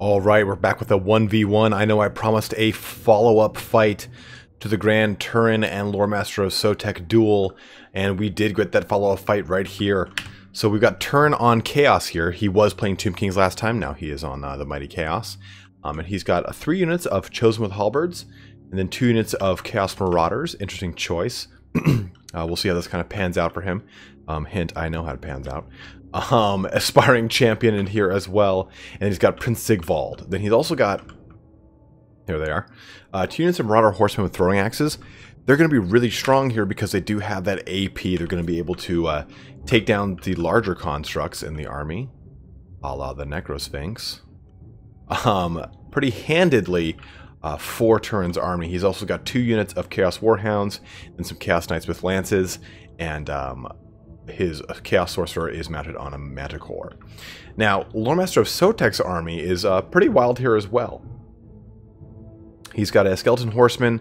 Alright, we're back with a 1v1. I know I promised a follow-up fight to the Grand Turin and Lore Master of Sotek duel, and we did get that follow-up fight right here. So we've got Turin on Chaos here. He was playing Tomb Kings last time, now he is on the Mighty Chaos. And he's got 3 units of Chosen with Halberds, and then 2 units of Chaos Marauders. Interesting choice. We'll see how this kind of pans out for him. Hint, I know how it pans out. Aspiring Champion in here as well. And he's got Prince Sigvald. Then he's also got, here they are, 2 units of Marauder Horsemen with throwing axes. They're going to be really strong here because they do have that AP. They're going to be able to take down the larger constructs in the army, a la the Necrosphinx, pretty handedly for Turin's army. He's also got 2 units of Chaos Warhounds and some Chaos Knights with lances, and his Chaos Sorcerer is mounted on a Manticore. Now, Lore Master of Sotek's army is pretty wild here as well. He's got a Skeleton Horseman,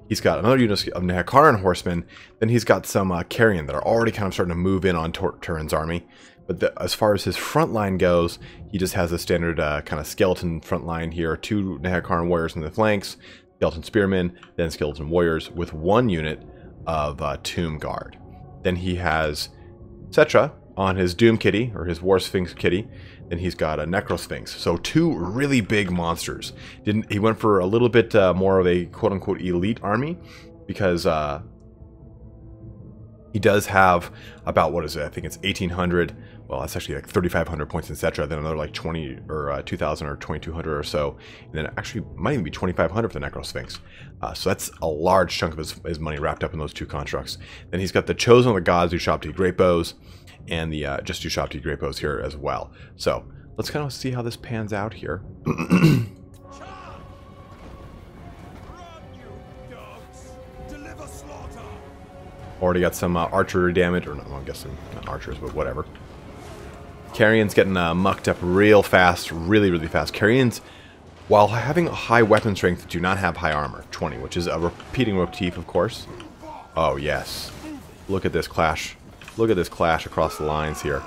he's got another unit of Nehekaran Horsemen, then he's got some Carrion that are already kind of starting to move in on Turin's army. But as far as his front line goes, he just has a standard kind of skeleton front line here. 2 Nehekaran Warriors in the flanks, Skeleton Spearmen, then Skeleton Warriors with 1 unit of Tomb Guard. Then he has Cetra on his Doom Kitty, or his War Sphinx Kitty. Then he's got a Necrosphinx. So 2 really big monsters. He went for a little bit more of a quote-unquote elite army, because he does have about, what is it, I think it's 1,800, well, that's actually like 3,500 points in Cetra, then another like 20 or 2,000 or 2,200 or so, and then actually might even be 2,500 for the Necrosphinx. So that's a large chunk of his money wrapped up in those 2 constructs. Then he's got the Chosen of the Gods Ushabti Great Bows, and the just Ushabti Great Bows here as well. So let's kind of see how this pans out here. Already got some archery damage, or no, I'm guessing not archers, but whatever. Carrion's getting mucked up real fast, really fast. Carrions, while having high weapon strength, do not have high armor, 20, which is a repeating motif, of course. Oh, yes. Look at this clash. Look at this clash across the lines here.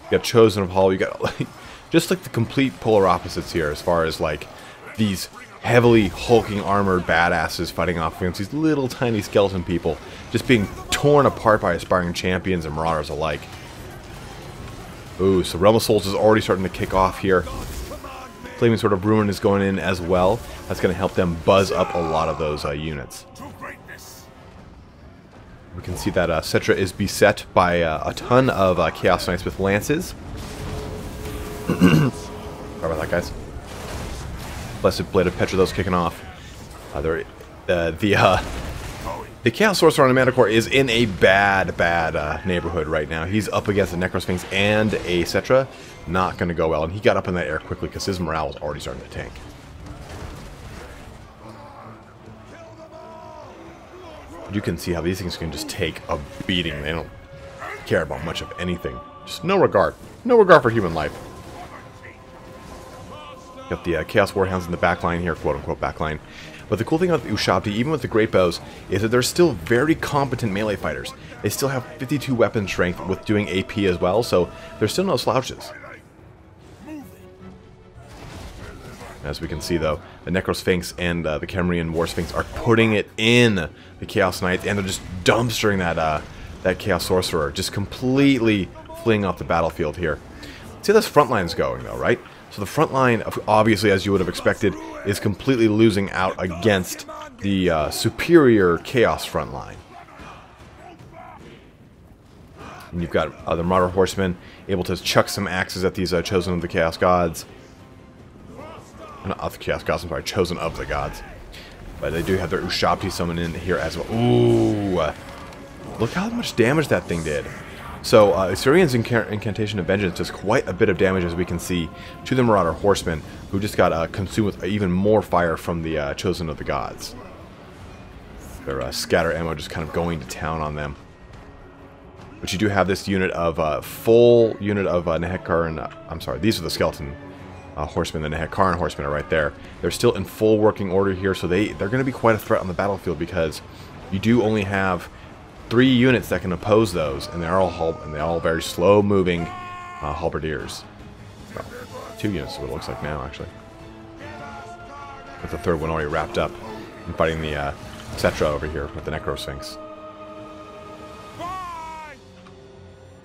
You got Chosen of Hall, you got like, just like the complete polar opposites here as far as like these heavily hulking armored badasses fighting off against these little tiny skeleton people, just being torn apart by aspiring champions and marauders alike. Ooh, so Realm of Souls is already starting to kick off here. Flaming Sword of Ruin is going in as well. That's going to help them buzz up a lot of those units. We can see that Cetra is beset by a ton of Chaos Knights with lances. Sorry about that, guys. Blessed Blade of Petra, those kicking off. The Chaos Sorcerer on the Manticore is in a bad neighborhood right now. He's up against a Necrosphinx and a Cetra. Not going to go well, and he got up in that air quickly because his morale was already starting to tank. You can see how these things can just take a beating. They don't care about much of anything. Just no regard. No regard for human life. Got the Chaos Warhounds in the backline here, quote-unquote backline. But the cool thing about the Ushabti, even with the Great Bows, is that they're still very competent melee fighters. They still have 52 weapon strength with doing AP as well, so there's still no slouches. As we can see, though, the Necrosphinx and the Khemrian War Sphinx are putting it in the Chaos Knights, and they're just dumpstering that Chaos Sorcerer, just completely fleeing off the battlefield here. See how this front line's going, though, right? So the front line, obviously, as you would have expected, is completely losing out against the superior Chaos front line. And you've got the Marauder Horsemen able to chuck some axes at these Chosen of the Chaos Gods. Not of the Chaos Gods, I'm sorry, Chosen of the Gods. But they do have their Ushabti summon in here as well. Ooh! Look how much damage that thing did. So, Assyrian's Incantation of Vengeance does quite a bit of damage, as we can see, to the Marauder Horsemen, who just got consumed with even more fire from the Chosen of the Gods. Their scatter ammo just kind of going to town on them. But you do have this unit of, full unit of Nehekaran, I'm sorry, these are the Skeleton Horsemen. The Nehekaran Horsemen are right there. They're still in full working order here, so they're going to be quite a threat on the battlefield, because you do only have 3 units that can oppose those, and they're all very slow-moving halberdiers. Well, 2 units is what it looks like now, actually. With the 3rd one already wrapped up. And fighting the Cetra over here with the Necrosphinx.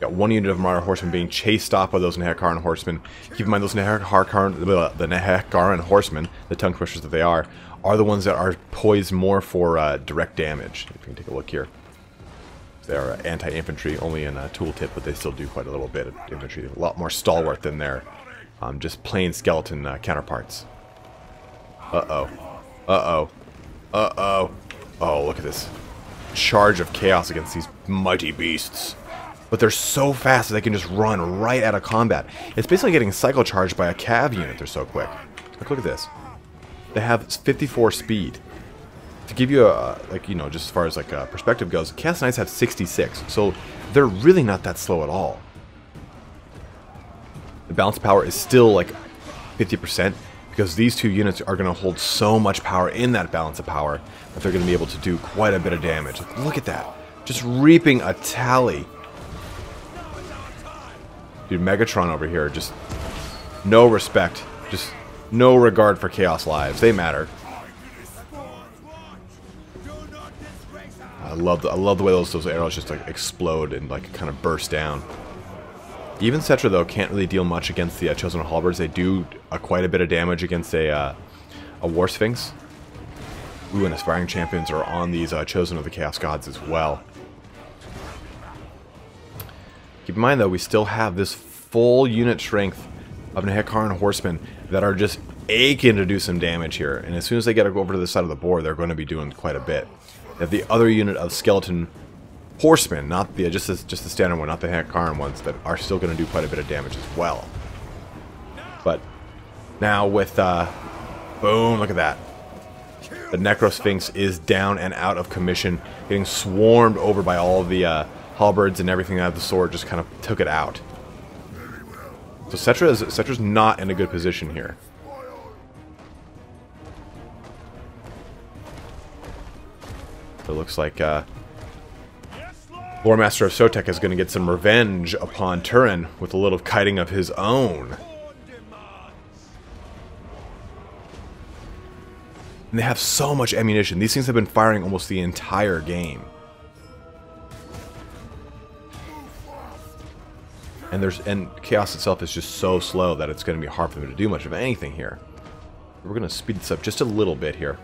Got 1 unit of Marauder Horsemen being chased off by those Nehekaran Horsemen. Keep in mind those the Nehekaran Horsemen, the tongue twisters that they are the ones that are poised more for direct damage. If you can take a look here. They are anti-infantry, only in a tooltip, but they still do quite a little bit of infantry. A lot more stalwart than their just plain skeleton counterparts. Uh-oh. Uh-oh. Uh-oh. Oh, look at this charge of chaos against these mighty beasts. But they're so fast that they can just run right out of combat. It's basically getting cycle charged by a cav unit. They're so quick. Like, look at this. They have 54 speed. To give you a, like, you know, just as far as like perspective goes, Chaos Knights have 66. So they're really not that slow at all. The balance of power is still like 50%. Because these 2 units are going to hold so much power in that balance of power that they're going to be able to do quite a bit of damage. Like, look at that. Just reaping a tally. Dude, Megatron over here, just no respect. Just no regard for Chaos lives. They matter. I love the way those arrows just like explode and like kind of burst down. Even Cetra, though, can't really deal much against the Chosen Halberds. They do quite a bit of damage against a War Sphinx. Ooh, and Aspiring Champions are on these Chosen of the Chaos Gods as well. Keep in mind, though, we still have this full unit strength of Nehekaran Horsemen that are just aching to do some damage here. And as soon as they get over to the side of the board, they're going to be doing quite a bit. They have the other unit of Skeleton Horsemen, not the just the standard one, not the Nehekaran ones, that are still going to do quite a bit of damage as well. But now with boom, look at that. The Necrosphinx is down and out of commission, getting swarmed over by all of the halberds and everything out of the sword. Just kind of took it out. So Cetra's not in a good position here. So it looks like Lore Master of Sotek is going to get some revenge upon Turin with a little kiting of his own. And they have so much ammunition. These things have been firing almost the entire game. And Chaos itself is just so slow that it's going to be hard for them to do much of anything here. We're going to speed this up just a little bit here.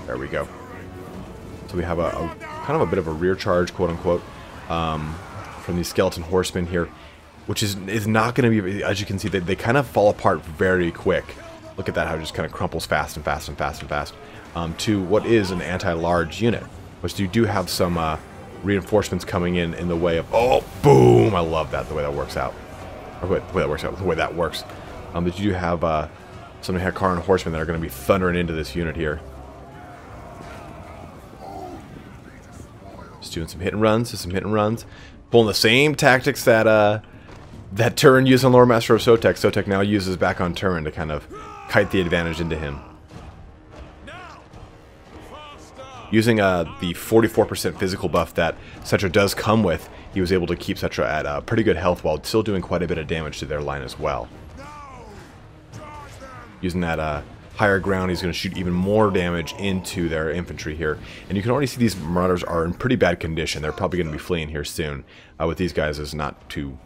There we go. So we have a kind of a bit of a rear charge, quote unquote, from these Skeleton Horsemen here, which is not going to be, as you can see, they kind of fall apart very quick. Look at that, how it just kind of crumples fast and fast and fast and fast to what is an anti-large unit, which you do have some reinforcements coming in the way of, oh, boom, I love that, the way that works out. Or the way that works out, the way that works. But you do have some Nehekaran Horsemen that are going to be thundering into this unit here. Just doing some hit and runs, pulling the same tactics that that Turin used on Lore Master of Sotek. Sotek now uses back on Turin to kind of kite the advantage into him. Using the 44% physical buff that Cetra does come with, he was able to keep Cetra at pretty good health while still doing quite a bit of damage to their line as well. Using that higher ground, he's going to shoot even more damage into their infantry here. And you can already see these Marauders are in pretty bad condition. They're probably going to be fleeing here soon. With these guys, is not too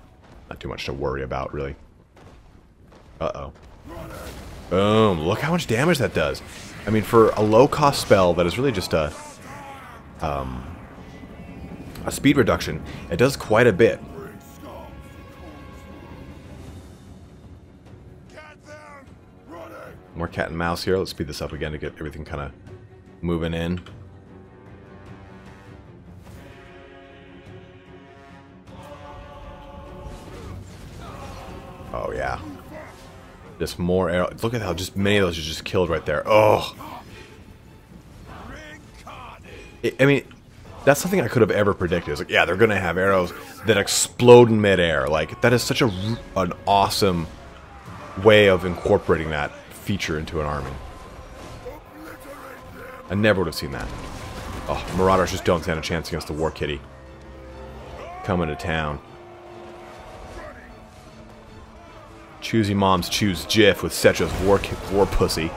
much to worry about, really. Uh-oh. Boom. Look how much damage that does. I mean, for a low-cost spell that is really just a speed reduction, it does quite a bit. More cat and mouse here. Let's speed this up again to get everything kind of moving in. Oh, yeah. Just more arrows. Look at how just many of those are just killed right there. Oh. I mean, that's something I could have ever predicted. It's like, yeah, they're going to have arrows that explode in midair. Like, that is such an awesome way of incorporating that feature into an army. I never would have seen that. Oh, Marauders just don't stand a chance against the War Kitty. coming to town. Choosy moms choose Jiff with Cetra's war pussy.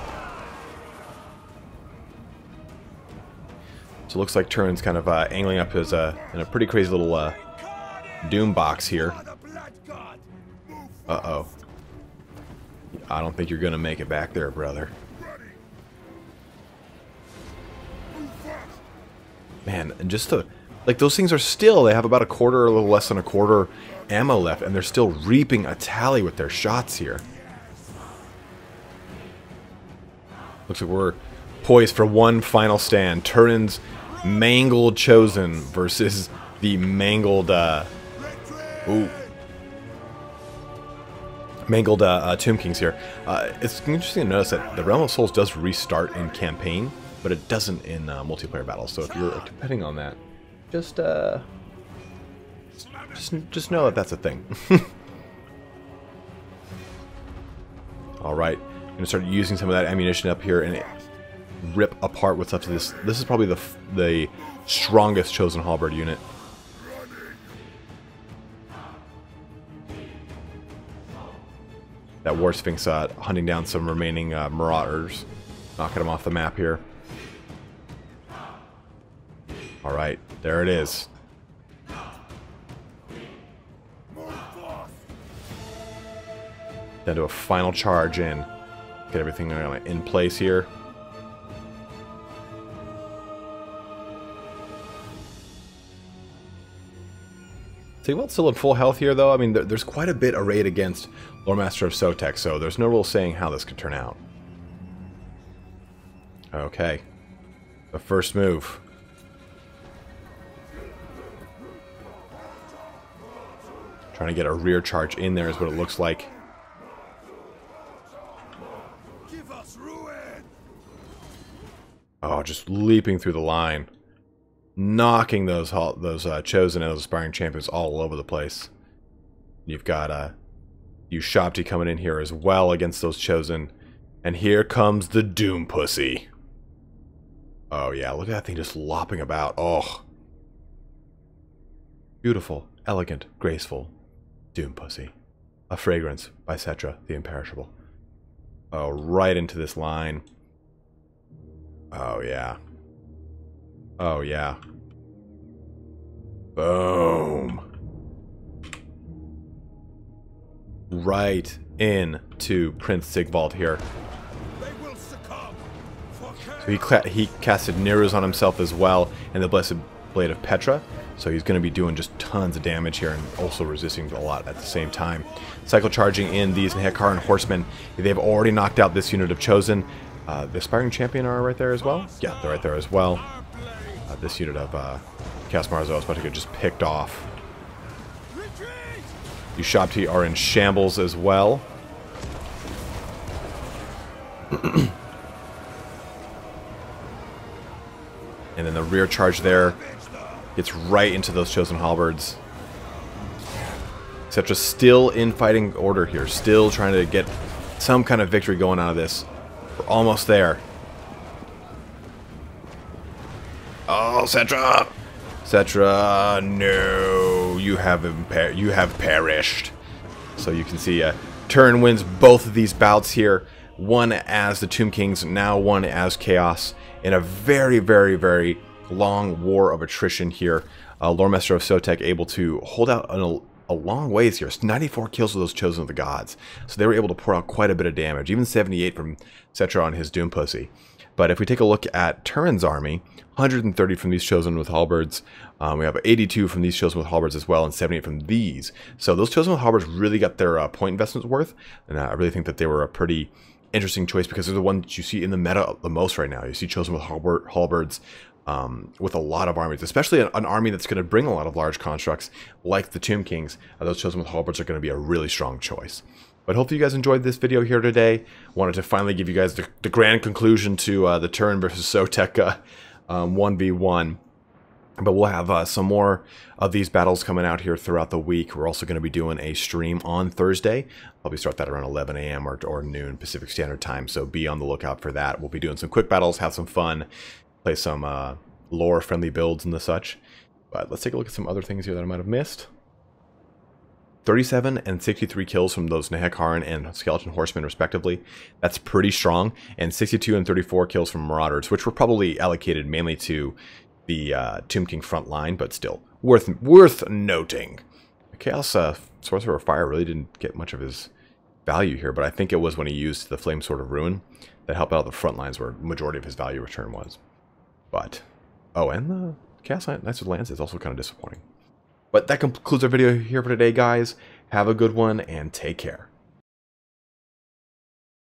So it looks like Turin's kind of angling up his in a pretty crazy little doom box here. Uh-oh. I don't think you're gonna make it back there, brother. Man, and just to... Like, those things are still... They have about a quarter or a little less than a quarter ammo left, and they're still reaping a tally with their shots here. Looks like we're poised for one final stand. Turin's mangled Chosen versus the mangled... mangled Tomb Kings here. It's interesting to notice that the Realm of Souls does restart in campaign, but it doesn't in multiplayer battles. So if you're depending on that, just know that that's a thing. All right, I'm gonna start using some of that ammunition up here and rip apart what's up to this. This is probably the strongest Chosen Halberd unit. That War Sphinx hunting down some remaining Marauders. Knocking them off the map here. Alright, there it is. Down to a final charge in. Get everything in place here. Sigval's still in full health here, though. I mean, there's quite a bit arrayed against Lord Master of Sotek, so there's no real saying how this could turn out. Okay. The first move. Trying to get a rear charge in there is what it looks like. Give us ruin. Oh, just leaping through the line. Knocking those Chosen and those Aspiring Champions all over the place. You've got Ushabti coming in here as well against those Chosen. And here comes the Doom Pussy. Oh yeah, look at that thing just lopping about. Oh. Beautiful, elegant, graceful Doom Pussy. A fragrance by Cetra, the Imperishable. Oh, right into this line. Oh yeah. Oh yeah. Boom. Right into Prince Sigvald here. So he casted Neru's on himself as well, and the Blessed Blade of Petra. So he's going to be doing just tons of damage here and also resisting a lot at the same time. Cycle charging in these Hekaran Horsemen. They've already knocked out this unit of Chosen. The Aspiring Champion are right there as well? Yeah, they're right there as well. This unit of Chaos Marzo is about to get just picked off. Ushabti are in shambles as well. And then the rear charge there gets right into those Chosen Halberds. Cetra still in fighting order here. Still trying to get some kind of victory going out of this. We're almost there. Oh, Cetra! Cetra, no. You have perished. So you can see Turin wins both of these bouts here. One as the Tomb Kings, now one as Chaos. In a very, very, very long war of attrition here. Lord Master of Sotek able to hold out a long ways here. It's 94 kills with those Chosen of the Gods. So they were able to pour out quite a bit of damage. Even 78 from Cetra on his Doom Pussy. But if we take a look at Turin's army, 130 from these Chosen with Halberds. We have 82 from these Chosen with Halberds as well, and 78 from these. So those Chosen with Halberds really got their point investments worth. And I really think that they were a pretty interesting choice because they're the ones that you see in the meta the most right now. You see Chosen with Halberds with a lot of armies, especially an army that's going to bring a lot of large constructs like the Tomb Kings. Those Chosen with Halberds are going to be a really strong choice. But hopefully you guys enjoyed this video here today. Wanted to finally give you guys the grand conclusion to the Turin versus Sotek 1v1. But we'll have some more of these battles coming out here throughout the week. We're also going to be doing a stream on Thursday. Probably start that around 11 a.m. or noon Pacific Standard Time. So be on the lookout for that. We'll be doing some quick battles, have some fun, play some lore-friendly builds and the such. But let's take a look at some other things here that I might have missed. 37 and 63 kills from those Nehekaran and Skeleton Horsemen, respectively. That's pretty strong. And 62 and 34 kills from Marauders, which were probably allocated mainly to the Tomb King front line, but still worth noting. The Chaos Sorcerer of Fire really didn't get much of his value here, but I think it was when he used the Flame Sword of Ruin that helped out the front lines where majority of his value return was. But, oh, and the Chaos Knights with Lance is also kind of disappointing. But that concludes our video here for today, guys. Have a good one, and take care.